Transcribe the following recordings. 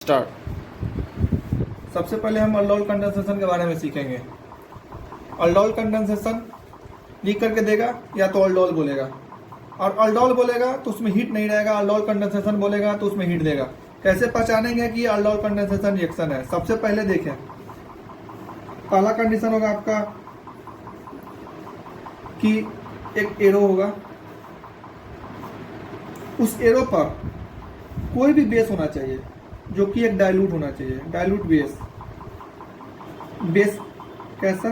Start. सबसे पहले हम अल्डोल कंडेंसेशन के बारे में सीखेंगे। अल्डोल कंडेंसेशन लिख करके देगा या तो अल्डोल बोलेगा, और अल्डोल बोलेगा तो उसमें हीट नहीं रहेगा, अल्डोल कंडेंसेशन बोलेगा तो उसमें हीट देगा। कैसे पहचानेंगे कि अल्डोल कंडेंसेशन रिएक्शन है? सबसे पहले देखें, पहला कंडीशन होगा आपका कि एक एरो होगा, उस एरो पर कोई भी बेस होना चाहिए जो कि एक डाइल्यूट होना चाहिए, डाइल्यूट बेस। बेस कैसा?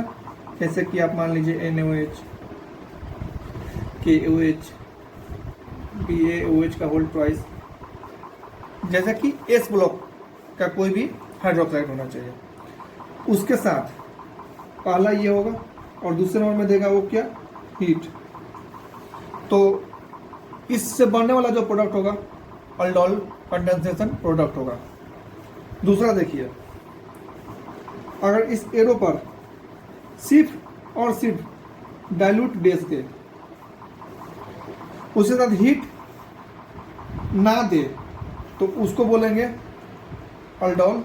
जैसे कि आप मान लीजिए NaOH, KOH, BaOH का होल ट्वाइस, जैसा कि S ब्लॉक का कोई भी हाइड्रोक्साइड होना चाहिए। उसके साथ पहला ये होगा और दूसरे नंबर में देगा वो क्या? हीट। तो इससे बनने वाला जो प्रोडक्ट होगा अल्डोल कंडेंसेशन प्रोडक्ट होगा। दूसरा देखिए, अगर इस एरो पर सिर्फ और सिर्फ डाइल्यूट बेस दे, उसके साथ हीट ना दे, तो उसको बोलेंगे अल्डोल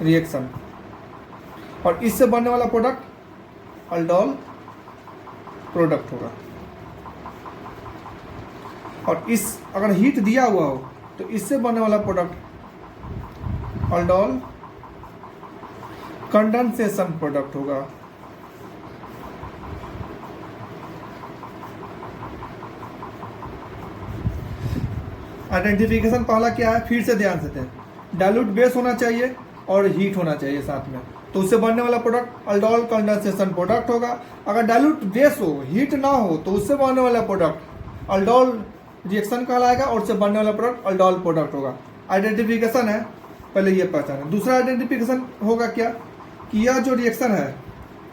रिएक्शन, और इससे बनने वाला प्रोडक्ट अल्डोल प्रोडक्ट होगा। और इस अगर हीट दिया हुआ हो तो इससे बनने वाला प्रोडक्ट अल्डोल कंडेंसेशन प्रोडक्ट होगा। आइडेंटिफिकेशन पहला क्या है? फिर से ध्यान से दें, डाइल्यूट बेस होना चाहिए और हीट होना चाहिए साथ में, तो उससे बनने वाला प्रोडक्ट अल्डोल कंडेंसेशन प्रोडक्ट होगा। अगर डाइल्यूट बेस हो, हीट ना हो, तो उससे बनने वाला प्रोडक्ट अल्डोल रिएक्शन कहलाएगा और उससे बनने वाला प्रोडक्ट अल्डोल प्रोडक्ट होगा। आइडेंटिफिकेशन है, पहले ये पहचान है। दूसरा आइडेंटिफिकेशन होगा क्या कि यह जो रिएक्शन है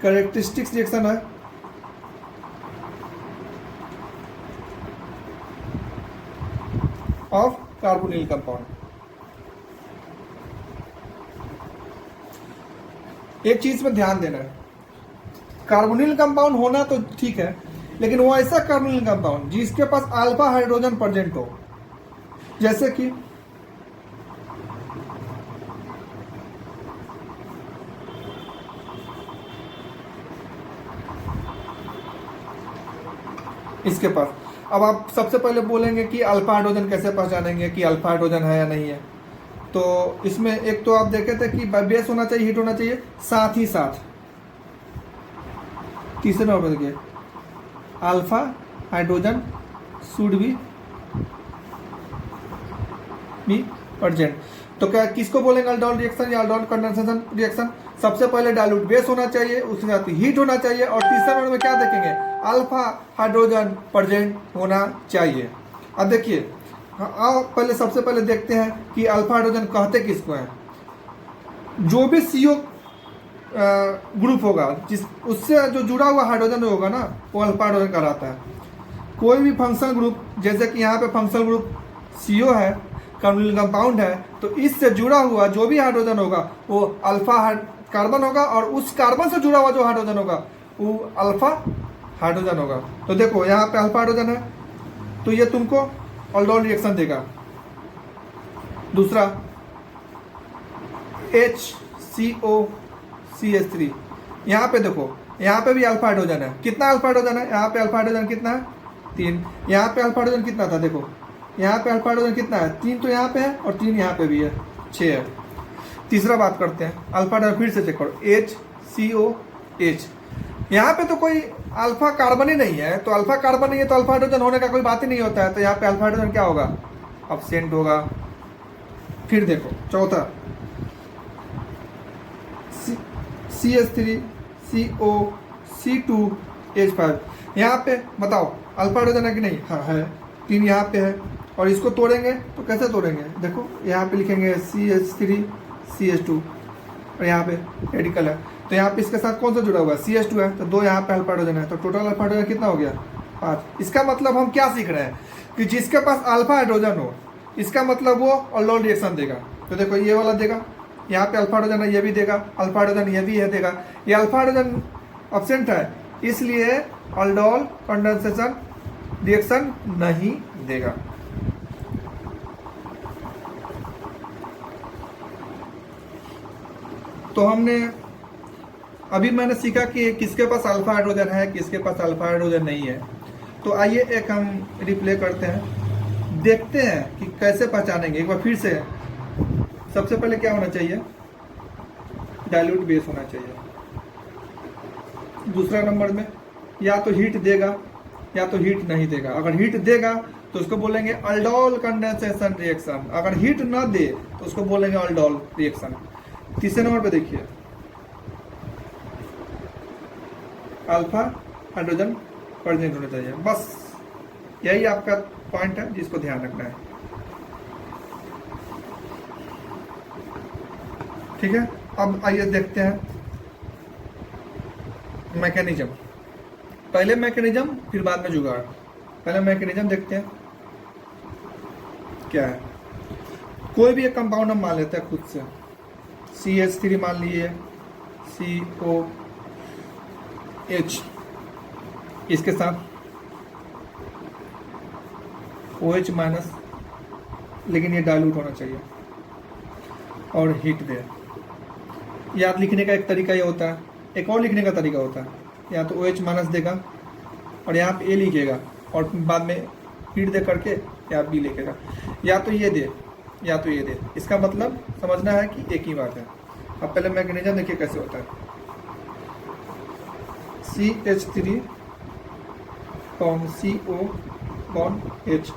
कैरेक्टरिस्टिक्स रिएक्शन है, ऑफ कार्बोनिल कंपाउंड। एक चीज में ध्यान देना है, कार्बोनिल कंपाउंड होना तो ठीक है, लेकिन वो ऐसा कार्बोनिल कंपाउंड जिसके पास अल्फा हाइड्रोजन प्रेजेंट हो। जैसे कि इसके पास, अब आप सबसे पहले बोलेंगे कि अल्फा हाइड्रोजन कैसे पहचानेंगे कि अल्फा हाइड्रोजन है या नहीं है? तो इसमें एक तो आप देखे थे कि बेस होना चाहिए, हीट होना चाहिए, साथ ही साथ तीसरे नंबर पर देखिए alpha hydrogen should be present. तो क्या किसको बोलेंगे अल्डोल रिएक्शन या अल्डोल कंडेंसेशन रिएक्शन? सबसे पहले डाइल्यूट बेस होना चाहिए, उसके साथ हीट होना चाहिए, और तीसरे नंबर में क्या देखेंगे? अल्फा हाइड्रोजन प्रेजेंट होना चाहिए। अब देखिए, आओ पहले सबसे पहले देखते हैं कि अल्फा हाइड्रोजन कहते किसको हैं। जो भी CO ग्रुप होगा, जिस उससे जो जुड़ा हुआ हाइड्रोजन होगा ना, वो अल्फा हाइड्रोजन कहलाता है। कोई भी फंक्शनल ग्रुप, जैसे कि यहाँ पे फंक्शनल ग्रुप CO है, कार्बोनिल कंपाउंड है, तो इससे जुड़ा हुआ जो भी हाइड्रोजन होगा वो अल्फा कार्बन होगा, और उस कार्बन से जुड़ा हुआ जो हाइड्रोजन होगा वो अल्फा हाइड्रोजन होगा। तो देखो यहाँ पे अल्फा हाइड्रोजन है, तो ये तुमको अल्डोल रिएक्शन देगा। दूसरा HCOCH3, यहाँ पे देखो, यहाँ पे भी अल्फा हाइड्रोजन है। कितना अल्फा हाइड्रोजन है? यहाँ पे अल्फा हाइड्रोजन कितना है? 3। यहाँ पे अल्फा हाइड्रोजन कितना था? देखो यहाँ पे अल्फा हाइड्रोजन कितना है? 3 तो यहाँ पे है और 3 यहाँ पे भी है, 6 है। तीसरा बात करते हैं, अल्फा हाइड्रोजन फिर से चेक करो, HCOH। यहाँ पे तो कोई अल्फा कार्बन ही नहीं है, तो अल्फा कार्बन नहीं है तो अल्फा हाइड्रोजन होने का कोई बात ही नहीं होता है। तो यहाँ पे अल्फा हाइड्रोजन क्या होगा? अब्सेंट होगा। फिर देखो चौथा CH3 CO C2H5, यहाँ पे बताओ अल्फा हाइड्रोजन है कि नहीं? हाँ है। 3 यहाँ पे है, और इसको तोड़ेंगे तो कैसे तोड़ेंगे? देखो यहाँ पे लिखेंगे CH3 CH2, और यहाँ पे रेडिकल है, तो यहाँ पे इसके साथ कौन सा जुड़ा हुआ है? CH2 है, तो 2 यहाँ पे अल्फा हाइड्रोजन है, तो टोटल अल्फा हाइड्रोजन कितना हो गया? 5। इसका मतलब हम क्या सीख रहे हैं कि जिसके पास अल्फा हाइड्रोजन हो, इसका मतलब वो अल्डोल रिएक्शन देगा। तो देखो ये वाला देगा, यहाँ पे अल्फा हाइड्रोजन है, ये भी देगा, अल्फा हाइड्रोजन ये भी है देगा। ये अल्फा हाइड्रोजन अब्सेंट है, इसलिए अल्डोल कंडेंसेशन रिएक्शन नहीं देगा। तो हमने अभी मैंने सीखा कि किसके पास अल्फा हाइड्रोजन है, किसके पास अल्फा हाइड्रोजन नहीं है। तो आइए एक हम रिप्ले करते हैं, देखते हैं कि कैसे पहचानेंगे। एक बार फिर से, सबसे पहले क्या होना चाहिए, डाइल्यूट बेस होना चाहिए। दूसरा नंबर में या तो हीट देगा या तो हीट नहीं देगा। अगर हीट देगा तो उसको बोलेंगे अल्डोल कंडेंसेशन रिएक्शन, अगर हीट ना दे तो उसको बोलेंगे अल्डोल रिएक्शन। तीसरे नंबर पे देखिए, अल्फा हाइड्रोजन प्रेजेंट होना चाहिए। बस यही आपका पॉइंट है जिसको ध्यान रखना है। ठीक है, अब आइए देखते हैं मैकेनिज्म। पहले मैकेनिज्म फिर बाद में जुगाड़। पहले मैकेनिज्म देखते हैं क्या है। कोई भी एक कंपाउंड हम मान लेते हैं खुद से, CH3 मान लिए, COH, इसके साथ OH माइनस, लेकिन ये डाइल्यूट होना चाहिए और हीट दे। याद लिखने का एक तरीका ये होता है, एक और लिखने का तरीका होता है, या तो OH माइनस देगा और यहाँ पे A लिखेगा और बाद में हीट दे करके या B लिखेगा, या तो ये दे या तो ये दे। इसका मतलब समझना है कि एक ही बात है। अब पहले मैकेनिज्म देखिए कैसे होता है। CH3 CO H,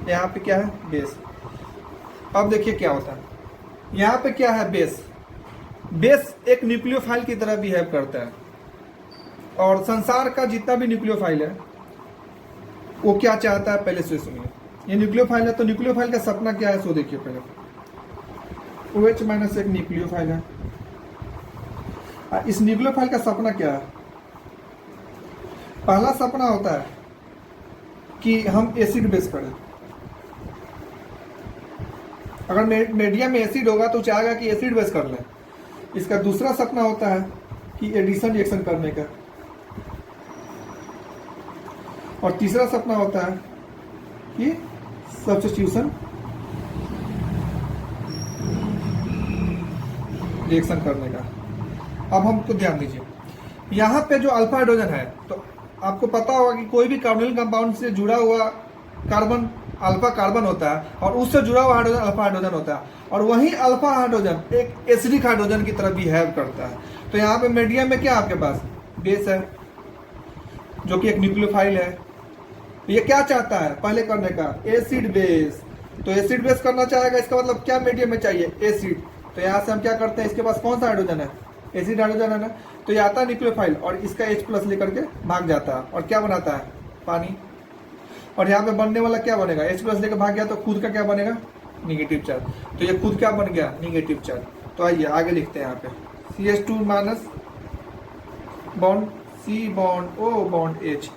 यहाँ पे क्या है, बेस। अब देखिए क्या होता है, यहाँ पे क्या है, बेस। बेस एक न्यूक्लियोफाइल की तरह बिहेव करता है, और संसार का जितना भी न्यूक्लियोफाइल है वो क्या चाहता है, पहले से सुनिए। ये न्यूक्लियोफाइल है, तो न्यूक्लियोफाइल का सपना क्या है, सो देखिए पहले। OH माइनस एक न्यूक्लियोफाइल है। इस न्यूक्लियोफाइल का सपना क्या है, पहला सपना होता है कि हम एसिड बेस करें। अगर मीडियम में एसिड होगा तो चाहेगा कि एसिड बेस कर लें। इसका दूसरा सपना होता है कि एडिशन रिएक्शन करने का, और तीसरा सपना होता है कि सब्स्टिट्यूशन रिएक्शन करने का। अब हमको ध्यान दीजिए, यहाँ पे जो अल्फा हाइड्रोजन है, तो आपको पता होगा कि कोई भी कार्बोनिल कंपाउंड से जुड़ा हुआ कार्बन अल्फा कार्बन होता है, और उससे जुड़ा हुआ हाइड्रोजन अल्फा हाइड्रोजन होता है, और वही अल्फा हाइड्रोजन एक एसिडिक हाइड्रोजन की तरह बिहेव करता है। तो यहाँ पे मीडियम में क्या आपके पास बेस है, जो कि एक न्यूक्लियोफाइल है। तो ये क्या चाहता है पहले करने का, एसिड बेस। तो एसिड बेस करना चाहेगा, इसका मतलब क्या मीडियम में चाहिए, एसिड। तो यहाँ से हम क्या करते हैं, इसके पास कौन सा हाइड्रोजन है, एसिड हाइड्रोजन है ना। तो ये आता है न्यूक्लियोफाइल और इसका H+ लेकर के भाग जाता है, और क्या बनाता है, पानी। और यहाँ पे बनने वाला क्या बनेगा, H+ लेकर भाग गया तो खुद का क्या बनेगा, निगेटिव चार्ज। तो ये खुद क्या बन गया, निगेटिव चार्ज। तो आइए आगे लिखते हैं यहाँ पे, CH2 minus bond C bond O bond H।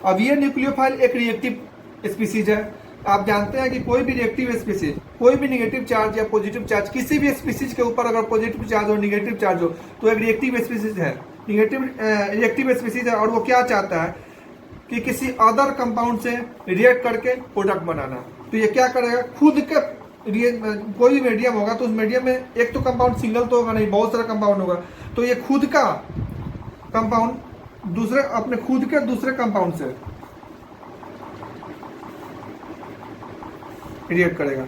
अब ये न्यूक्लियोफाइल एक रिएक्टिव स्पीसीज है। आप जानते हैं कि कोई भी रिएक्टिव स्पीसीज, कोई भी निगेटिव चार्ज या पॉजिटिव चार्ज, किसी भी स्पीसीज के ऊपर अगर पॉजिटिव चार्ज हो, निगेटिव चार्ज हो, तो एक रिएक्टिव स्पीसीज है, रिएक्टिव स्पीसीज है। और वो क्या चाहता है कि किसी अदर कंपाउंड से रिएक्ट करके प्रोडक्ट बनाना। तो ये क्या करेगा, खुद के कोई भी मीडियम होगा तो उस मीडियम में एक तो कंपाउंड सिंगल तो होगा नहीं, बहुत सारा कंपाउंड होगा। तो ये खुद का कंपाउंड दूसरे, अपने खुद के दूसरे कंपाउंड से रिएक्ट करेगा।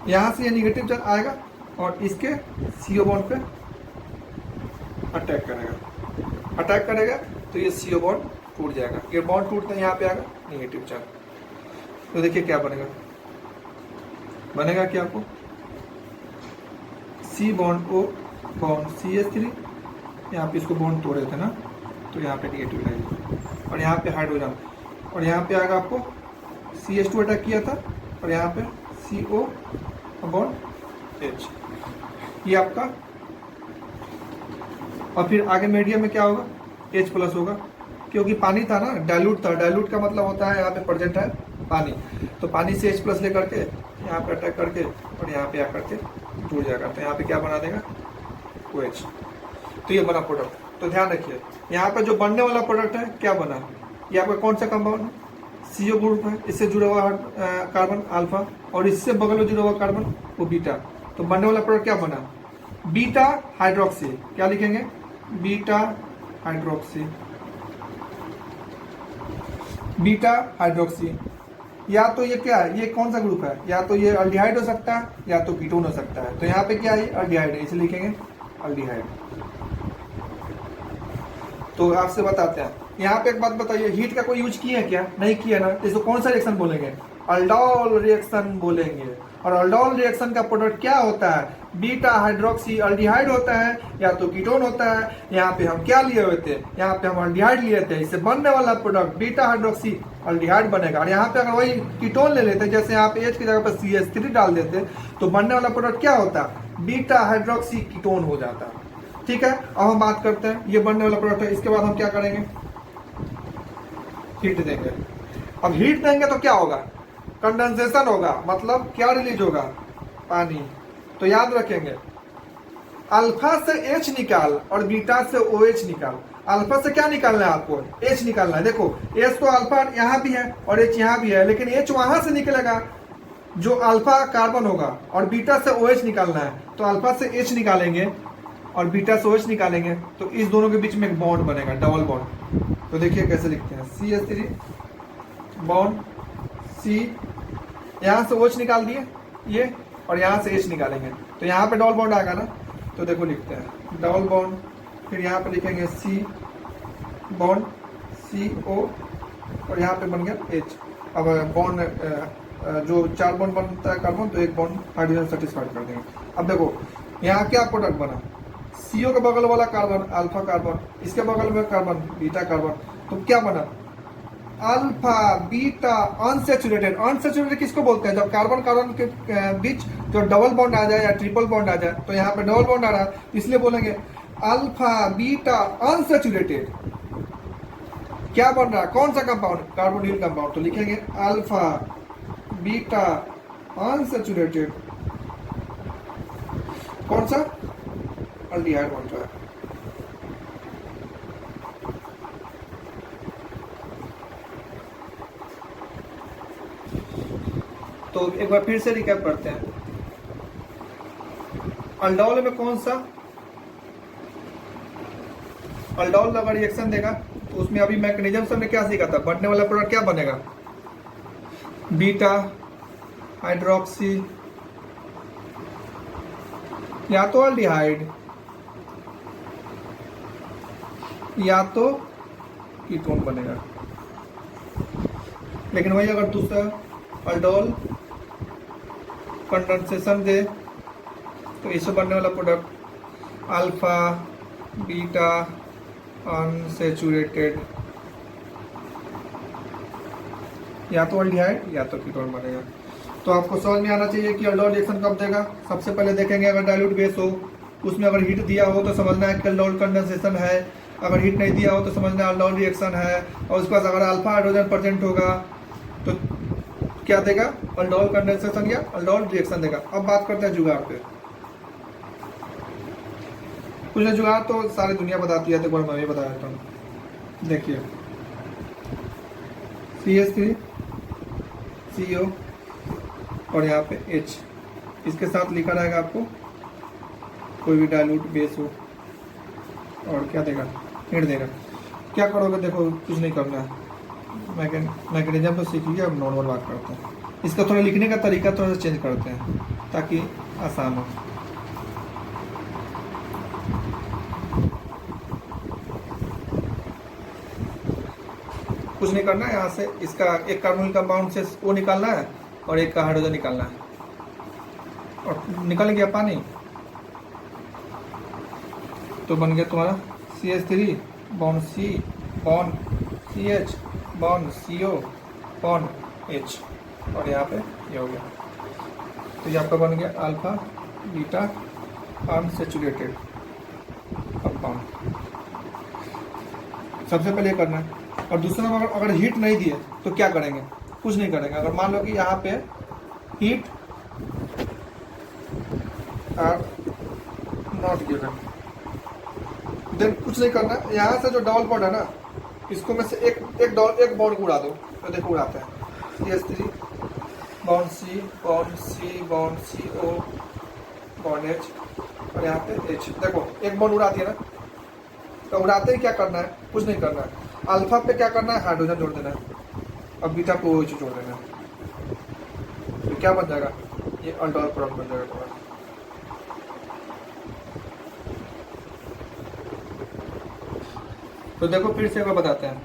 यहां से ये निगेटिव चार्ज आएगा और इसके CO बॉन्ड पे अटैक करेगा तो ये CO बॉन्ड टूट जाएगा। ये बॉन्ड टूटता है, यहाँ पे आएगा निगेटिव चार्ज। तो देखिए क्या बनेगा क्या आपको, C bond O bond CH3, यहाँ पे इसको बॉन्ड तोड़े थे ना, तो यहाँ पे निगेटिव लगेगा, और यहाँ पे हाइड्रोजन, और यहाँ पे आएगा आपको CH2 अटैक किया था, और यहाँ पे CO बॉन्ड H, ये आपका। और फिर आगे मीडियम में क्या होगा, H+ होगा, क्योंकि पानी था ना, डाइल्यूट था। डाइल्यूट का मतलब होता है यहाँ पे प्रेजेंट है पानी, तो पानी से H+ लेकर के यहाँ पे अटैक करके और यहाँ पे आकर के टूट जाएगा। तो यहाँ पे क्या बना देगा, OH। तो ये बना प्रोडक्ट। तो ध्यान रखिए, यहाँ पे जो बनने वाला प्रोडक्ट है क्या बना, ये आपका कौन सा कंपाउंड है, CO ग्रुप है, इससे जुड़ा हुआ कार्बन अल्फा, और इससे बगल में जुड़ा हुआ कार्बन वो बीटा। तो बनने वाला प्रोडक्ट क्या बना, बीटा हाइड्रोक्सी, क्या लिखेंगे, बीटा हाइड्रोक्सी, बीटा हाइड्रोक्सी। या तो ये क्या है, ये कौन सा ग्रुप है, या तो ये अल्डिहाइड हो सकता है या तो कीटोन हो सकता है। तो यहाँ पे क्या है, अल्डिहाइड है, इसे लिखेंगे अल्डिहाइड। तो आपसे बताते हैं, यहाँ पे एक बात बताइए, हीट का कोई यूज किया है क्या, नहीं किया ना, इसको कौन सा रिएक्शन बोलेंगे, अल्डोल रिएक्शन बोलेंगे। और अल्डोल रिएक्शन का प्रोडक्ट क्या होता है, बीटा हाइड्रोक्सी अल्डिहाइड होता है या तो कीटोन होता है। यहाँ पे हम क्या लिए हुए थे, यहाँ पे हम अल्डिहाइड लिए थे, इससे बनने वाला प्रोडक्ट बीटा हाइड्रोक्सी अल्डिहाइड बनेगा। और यहाँ पे अगर वही कीटोन ले लेते, जैसे यहाँ पे H की जगह पर CH3 डाल देते, तो बनने वाला प्रोडक्ट क्या होता, बीटा हाइड्रोक्सी कीटोन हो जाता। ठीक है, अब हम बात करते हैं, ये बनने वाला प्रोडक्ट है। इसके बाद हम क्या करेंगे, हीट देंगे। अब हीट देंगे तो क्या होगा, कंडेंसेशन होगा, मतलब क्या रिलीज होगा, पानी। तो याद रखेंगे, अल्फा से H निकाल और बीटा से OH निकाल। अल्फा से क्या निकालना है आपको, H निकालना है। देखो H तो अल्फा यहाँ भी है और H यहाँ भी है, लेकिन H वहां से निकलेगा जो अल्फा कार्बन होगा, और बीटा से OH निकालना है। तो अल्फा से H निकालेंगे और बीटा से OH निकालेंगे, तो इस दोनों के बीच में एक बॉन्ड बनेगा, डबल बॉन्ड। तो देखिए कैसे लिखते हैं, CH3 बॉन्ड C, यहाँ से OH निकाल दिए ये, और यहाँ से H निकालेंगे, तो यहाँ पे डबल बॉन्ड आएगा ना। तो देखो लिखते हैं डबल बॉन्ड, फिर यहाँ पे लिखेंगे C बॉन्ड CO, और यहाँ पे बन गया H। अब बॉन्ड जो 4 बॉन्ड बनता है कार्बन, तो एक बॉन्ड हाइड्रोजन सेटिस्फाइड कर देंगे। अब देखो यहाँ क्या प्रोडक्ट बना, CO के बगल वाला कार्बन अल्फा कार्बन, इसके बगल में कार्बन बीटा कार्बन, तो क्या बना, अल्फा बीटा अनसैचुरेटेड। अनसैचुरेटेड किसको बोलते हैं, जब कार्बन कार्बन के बीच जो डबल बॉन्ड आ जाए या ट्रिपल बॉन्ड आ जाए। तो यहाँ पे डबल बॉन्ड आ रहा है, इसलिए बोलेंगे अल्फा बीटा अनसैचुरेटेड। क्या बन रहा है, कौन सा कंपाउंड, कार्बोनिल कंपाउंड। तो लिखेंगे अल्फा बीटा अनसैचुरेटेड, कौन सा, अल्डिहाइड बन रहा है। तो एक बार फिर से रिकैप करते हैं, अल्डोल में कौन सा, अल्डोल अगर रिएक्शन देगा तो उसमें अभी मैकेनिज्म से हमने क्या सीखा था, बनने वाला प्रोडक्ट क्या बनेगा, बीटा हाइड्रोक्सी या तो अल्डिहाइड या तो कीटोन बनेगा। लेकिन वही अगर दूसरा अल्डोल कंडेंसेशन दे तो इससे बनने वाला प्रोडक्ट अल्फा बीटा अनसैचुरेटेड या तो अल्डिहाइड या तो कीटोन बनेगा। तो आपको समझ में आना चाहिए कि अल्डोल रिएक्शन कब देगा। सबसे पहले देखेंगे अगर डाइल्यूट बेस हो, उसमें अगर हीट दिया हो तो समझना है कि अल्डोल कंडेंसेशन है, अगर हीट नहीं दिया हो तो समझना अल्डोल रिएक्शन है। और उसके बाद अगर अल्फा हाइड्रोजन प्रेजेंट होगा तो क्या देगा, अल्डोल कंडेंसेशन या अल्डोल रिएक्शन देगा। अब बात करते हैं जुगाड़ पे। कुछ जुगाड़ तो सारी दुनिया बताती है, तो एक बार मैं भी बता देता हूँ। देखिए CH3 CO और यहाँ पे H, इसके साथ लिखा रहेगा आपको कोई भी डाइल्यूट बेस हो, और क्या देगा, हीट देगा। क्या करोगे, देखो कुछ नहीं करना है, मैकेनिज्म तो सीख लिया, अब नॉर्मल बात करते हैं। इसका थोड़ा लिखने का तरीका थोड़ा सा चेंज करते हैं ताकि आसान हो। कुछ नहीं करना है, यहाँ से इसका एक कार्बोनिल कंपाउंड से वो निकालना है और एक का हाइड्रोजन निकालना है, और निकल गया पानी, तो बन गया तुम्हारा CH3 bond C bond CH bond CO bond H, और यहाँ पे ये हो गया। तो ये आपका बन गया अल्फा बीटा अनसैचुरेटेड कंपाउंड। सबसे पहले ये करना है। और दूसरा अगर हीट नहीं दिए तो क्या करेंगे, कुछ नहीं करेंगे। अगर मान लो कि यहाँ पे heat are not given, then कुछ नहीं करना। यहाँ से जो डबल बॉन्ड है ना, इसको में से एक बॉन्ड को उड़ा दो, तो देखो उड़ाते हैं। CH3 bond C bond C bond CO bond H, और यहाँ पे H। देखो एक बॉन्ड उड़ा दिया ना, तो उड़ाते ही क्या करना है, कुछ नहीं करना है, अल्फा पे क्या करना है, हाइड्रोजन जोड़ देना है और बीटा पे OH जोड़ देना है। तो क्या बन जाएगा, ये अल्डोल प्रोडक्ट बन जाएगा तुम्हारा। तो देखो फिर से एक बार बताते हैं,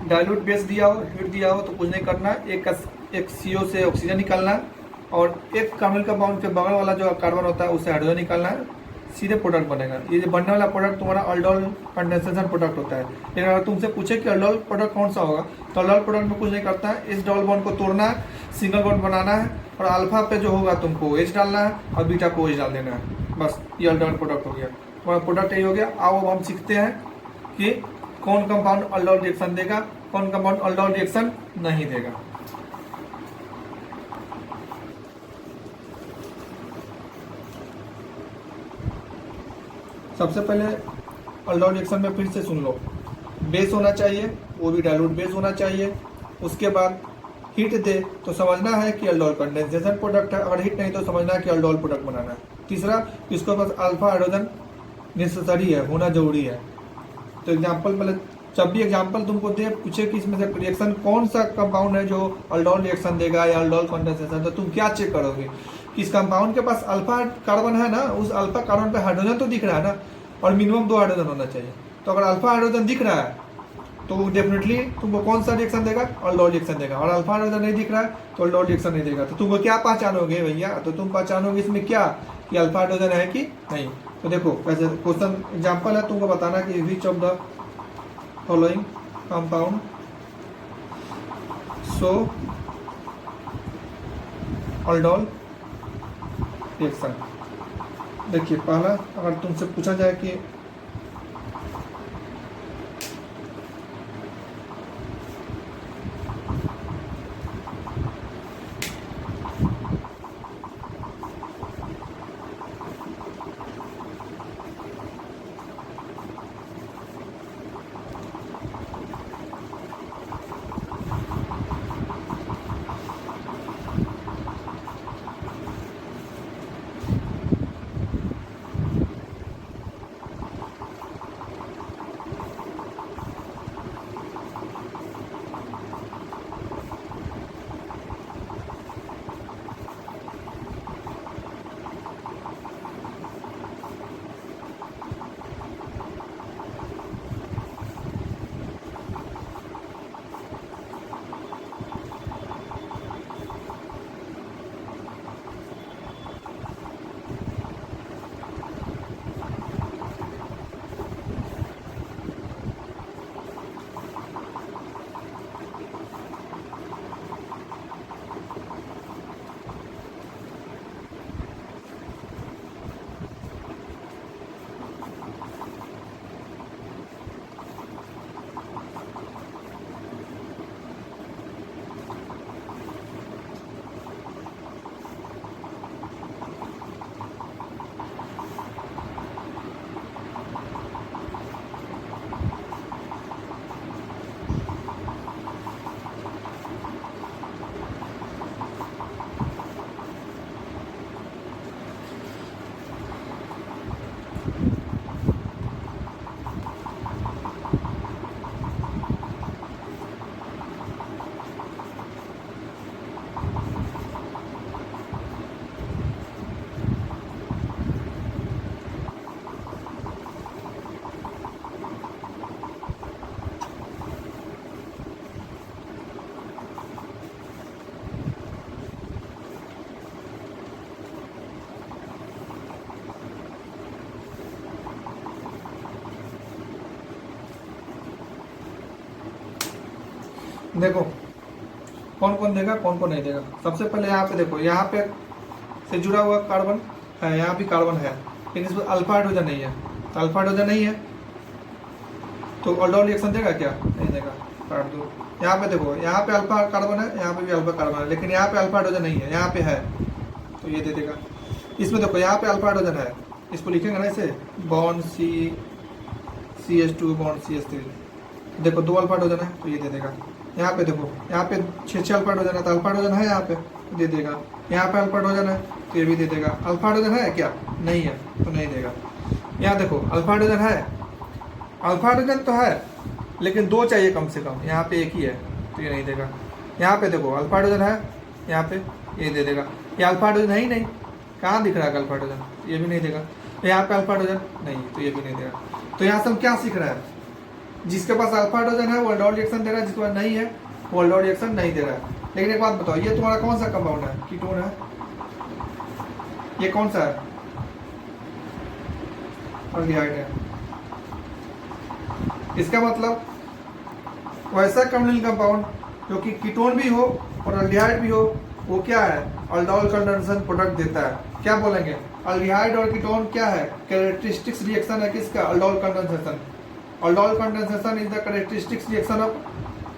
डाइल्यूट बेस दिया हो, हीट दिया हो तो कुछ नहीं करना, एक CO से ऑक्सीजन निकालना है और एक कार्बन का बॉन्ड के बगल वाला जो कार्बन होता है उससे हाइड्रोजन निकालना है, सीधे प्रोडक्ट बनेगा। ये जो बनने वाला प्रोडक्ट तुम्हारा अल्डोल कंडेंसेशन प्रोडक्ट होता है। लेकिन अगर तुमसे पूछे कि अल्डोल प्रोडक्ट कौन सा होगा, तो अल्डोल प्रोडक्ट में कुछ नहीं करता है, इस डबल बॉन्ड को तोड़ना है, सिंगल बॉन्ड बनाना है और अल्फा पे जो होगा तुमको H डालना है और बीटा को OH डाल देना है, बस ये अल्डोल प्रोडक्ट हो गया। तुम्हारा प्रोडक्ट यही हो गया। आओ अब हम सीखते हैं कि कौन कंपाउंड अल्डोल रिएक्शन देगा, कौन कंपाउंड अल्डोल रिएक्शन नहीं देगा। सबसे पहले अल्डोल रिएक्शन में फिर से सुन लो, बेस होना चाहिए, वो भी डाइल्यूट बेस होना चाहिए। उसके बाद हीट दे तो समझना है कि अल्डोल कंडेंसेशन प्रोडक्ट है, अगर हीट नहीं तो समझना है कि अल्डोल प्रोडक्ट बनाना है। तीसरा, इसके पास अल्फा हाइड्रोजन नेसेसरी है, होना जरूरी है। तो एग्जाम्पल मतलब जब भी एग्जाम्पल तुमको दे पूछे कि इसमें से रिएक्शन कौन सा कंपाउंड है जो अल्डोल रिएक्शन देगा या अल्डोल कंडेंसेशन, तो तुम क्या चेक करोगे कि इस कंपाउंड के पास अल्फा कार्बन है ना, उस अल्फा कार्बन पे हाइड्रोजन तो दिख रहा है ना, और मिनिमम 2 हाइड्रोजन होना चाहिए। तो अगर अल्फा हाइड्रोजन दिख रहा है तो डेफिनेटली तुमको कौन सा रिएक्शन देगा, अल्डोल रिएक्शन देगा। और अल्फा हाइड्रोजन नहीं दिख रहा है तो अल्डोल रिएक्शन नहीं देगा। तो तुमको क्या पहचानोगे भैया, तो तुम पहचानोगे इसमें क्या कि अल्फा हाइड्रोजन है कि नहीं। तो देखो वैसे क्वेश्चन एग्जाम्पल है, तुमको बताना कि which of the following compound so aldol reaction. देखिए पहला, अगर तुमसे पूछा जाए कि देखो कौन कौन देगा कौन कौन नहीं देगा। सबसे पहले यहाँ पे देखो, यहाँ पे से जुड़ा हुआ कार्बन है, यहाँ भी कार्बन है, लेकिन इसमें अल्फा हाइड्रोजन नहीं है। तो अल्फा हाइड्रोजन नहीं है तो अल्डोल रिएक्शन देगा क्या, नहीं देगा, काट दो। यहाँ पे देखो, यहाँ पे अल्फा कार्बन है, यहाँ पे भी अल्फा कार्बन है, लेकिन यहाँ पे अल्फा हाइड्रोजन नहीं है, यहाँ पे है तो ये दे देगा। इसमें देखो यहाँ पे अल्फा हाइड्रोजन है, इसको लिखेंगे ना ऐसे, बॉन्ड CH2 बॉन्ड CH3, देखो 2 अल्फा हाइड्रोजन है तो ये दे देगा। यहाँ पे 6 अल्फा हाइड्रोजन है तो अल्फा हाइड्रोजन है यहाँ पे, दे देगा। यहाँ पे अल्फा हाइड्रोजन है तो ये भी दे देगा। अल्फा हाइड्रोजन है क्या? नहीं है, तो नहीं देगा। यहाँ देखो अल्फा हाइड्रोजन है, अल्फा हाइड्रोजन तो है लेकिन 2 चाहिए कम से कम, यहाँ पे 1 ही है तो ये नहीं देगा। यहाँ पे देखो अल्फा हाइड्रोजन है, यहाँ पे ये दे देगा। ये अल्फा हाइड्रोजन है ही नहीं, कहाँ दिख रहा है अल्फा हाइड्रोजन? ये भी नहीं देगा। यहाँ पे अल्फा हाइड्रोजन नहीं, तो ये भी नहीं देगा। तो यहाँ से हम क्या सीख रहे हैं? जिसके पास अल्फा हाइड्रोजन है वो अल्डोल रिएक्शन दे रहा है, जिसके पास नहीं है वो अल्डोल रिएक्शन नहीं दे रहा है। लेकिन एक बात बताओ, ये तुम्हारा कौन सा कंपाउंड है? कीटोन है। ये कौन सा है? अल्डिहाइड है। इसका मतलब वैसा कार्बोनिल कंपाउंड जो कि कीटोन भी हो और अल्डिहाइड भी हो, वो क्या है? अल्डोल कंडेंसेशन प्रोडक्ट देता है। क्या बोलेंगे? अल्डिहाइड और कीटोन क्या है? कैरेक्टरिस्टिक्स रिएक्शन है किसका? Aldol condensation. Aldol condensation is the characteristics reaction of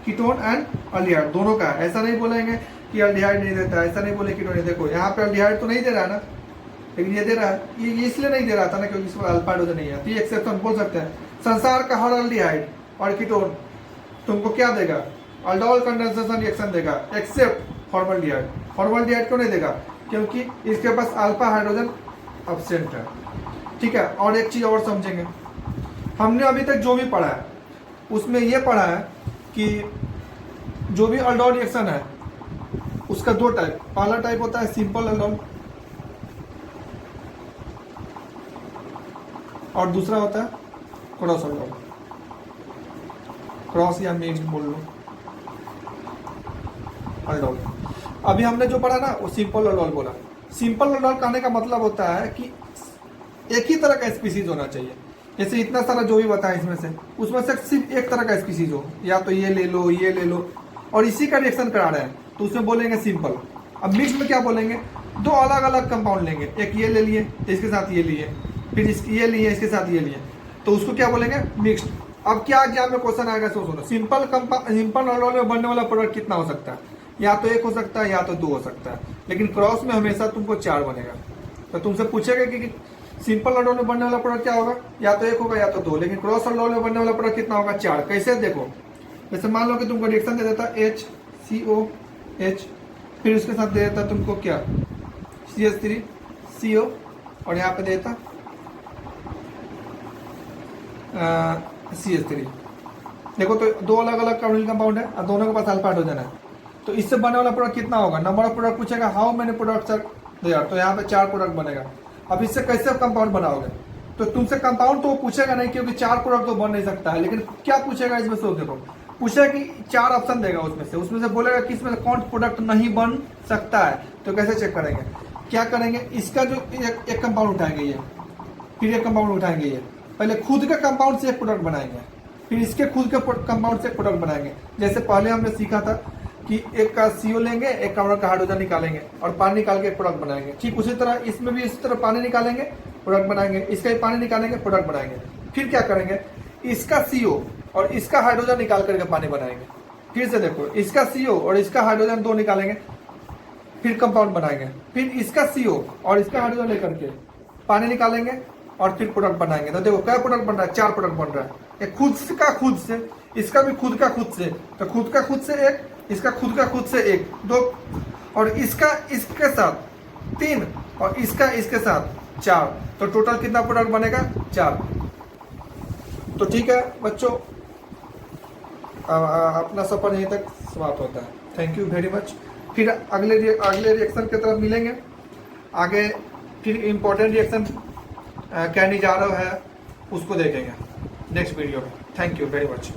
ketone and aldehyde, दोनों का। ऐसा नहीं बोलेंगे कि अल्डिहाइड नहीं देता है, ऐसा नहीं बोले कीटोन नहीं। देखो यहाँ पे अल्डिहाइड तो नहीं दे रहा है ना, लेकिन ये दे रहा है। ये इसलिए नहीं दे रहा था ना क्योंकि इसमें अल्फा हाइड्रोजन नहीं है। तो ये एक्सेप्शन बोल सकते हैं। संसार का हर अल्डिहाइड और कीटोन तुमको क्या देगा? अल्डोल कंडेंसेशन रिएक्शन देगा, एक्सेप्ट फॉर्मल्डिहाइड। फॉर्मल्डिहाइड क्यों नहीं देगा? क्योंकि इसके पास अल्फा हाइड्रोजन एब्सेंट है। ठीक है। और एक चीज और समझेंगे, हमने अभी तक जो भी पढ़ा है उसमें ये पढ़ा है कि जो भी अल्डोल रिएक्शन है उसका 2 टाइप। पहला टाइप होता है सिंपल अल्डोल और दूसरा होता है क्रॉस अल्डोल। क्रॉस या मिक्स्ड बोल लो अल्डोल। अभी हमने जो पढ़ा ना वो सिंपल अल्डोल बोला। सिंपल अल्डोल कहने का मतलब होता है कि एक ही तरह का स्पीसीज होना चाहिए। जैसे इतना सारा जो भी बताया इसमें से, उसमें से सिर्फ एक तरह का स्पीसीज हो, या तो ये ले लो ये ले लो, और इसी का रिएक्शन करा रहे हैं तो उसमें बोलेंगे सिंपल। अब मिक्स में क्या बोलेंगे? 2 अलग अलग कंपाउंड लेंगे, एक ये ले लिए इसके साथ ये लिए, फिर ये लिए इसके साथ ये लिए, तो उसको क्या बोलेंगे? मिक्स्ड। अब क्या एग्जाम में क्वेश्चन आएगा सो सुनो, सिंपल अल्डोल में बनने वाला प्रोडक्ट कितना हो सकता है? या तो 1 हो सकता है या तो 2 हो सकता है, लेकिन क्रॉस में हमेशा तुमको 4 बनेगा। तो तुमसे पूछेगा कि सिंपल अल्डोल में बनने वाला प्रोडक्ट क्या होगा? या तो 1 होगा या तो 2, लेकिन क्रॉस अल्डोल में बनने वाला प्रोडक्ट कितना होगा? 4। कैसे? देखो, जैसे मान लो कि तुमको रिएक्शन दे देता HCOH, फिर उसके साथ दे देता तुमको क्या? CH3CO, और यहाँ पे देता CH3। देखो तो 2 अलग अलग कार्बोनिल कंपाउंड है और दोनों के पास अल्फा हाइड्रोजन है। तो इससे बनने वाला प्रोडक्ट कितना होगा? नंबर ऑफ प्रोडक्ट पूछेगा, how many products are there, तो यहाँ पे 4 प्रोडक्ट बनेगा। अब इससे कैसे कंपाउंड बनाओगे? तो तुमसे कंपाउंड तो वो पूछेगा नहीं क्योंकि 4 प्रोडक्ट तो बन नहीं सकता है, लेकिन क्या पूछेगा इसमें से? देखो पूछेगा कि 4 ऑप्शन देगा, उसमें से बोलेगा कि इसमें कौन प्रोडक्ट नहीं बन सकता है। तो कैसे चेक करेंगे? क्या करेंगे? इसका जो एक कंपाउंड उठाएंगे ये, फिर एक कंपाउंड उठाएंगे ये, पहले खुद के कंपाउंड से एक प्रोडक्ट बनाएंगे, फिर इसके खुद के कंपाउंड से एक प्रोडक्ट बनाएंगे। जैसे पहले हमने सीखा था कि एक का CO लेंगे, एक का हाइड्रोजन निकालेंगे और पानी निकाल के एक प्रोडक्ट बनाएंगे। ठीक उसी तरह इसमें भी इसी तरह पानी निकालेंगे, प्रोडक्ट बनाएंगे, इसका भी पानी निकालेंगे, प्रोडक्ट बनाएंगे। फिर क्या करेंगे? इसका CO और इसका हाइड्रोजन निकाल करके पानी बनाएंगे। फिर से देखो, इसका CO और इसका हाइड्रोजन 2 निकालेंगे, फिर कंपाउंड बनाएंगे, फिर इसका CO और इसका हाइड्रोजन लेकर के पानी निकालेंगे और फिर प्रोडक्ट बनाएंगे। तो देखो क्या प्रोडक्ट बन रहा है? 4 प्रोडक्ट बन रहा है। एक खुद का खुद से, इसका भी खुद का खुद से, तो खुद का खुद से 1, इसका खुद का खुद से 1, 2, और इसका इसके साथ 3, और इसका इसके साथ 4। तो टोटल कितना प्रोडक्ट बनेगा? 4। तो ठीक है बच्चों, अपना सफर यहीं तक समाप्त होता है। Thank you very much. फिर अगले रिएक्शन की तरफ मिलेंगे। आगे फिर इम्पोर्टेंट रिएक्शन कहने जा रहा है उसको देखेंगे नेक्स्ट वीडियो में। Thank you very much.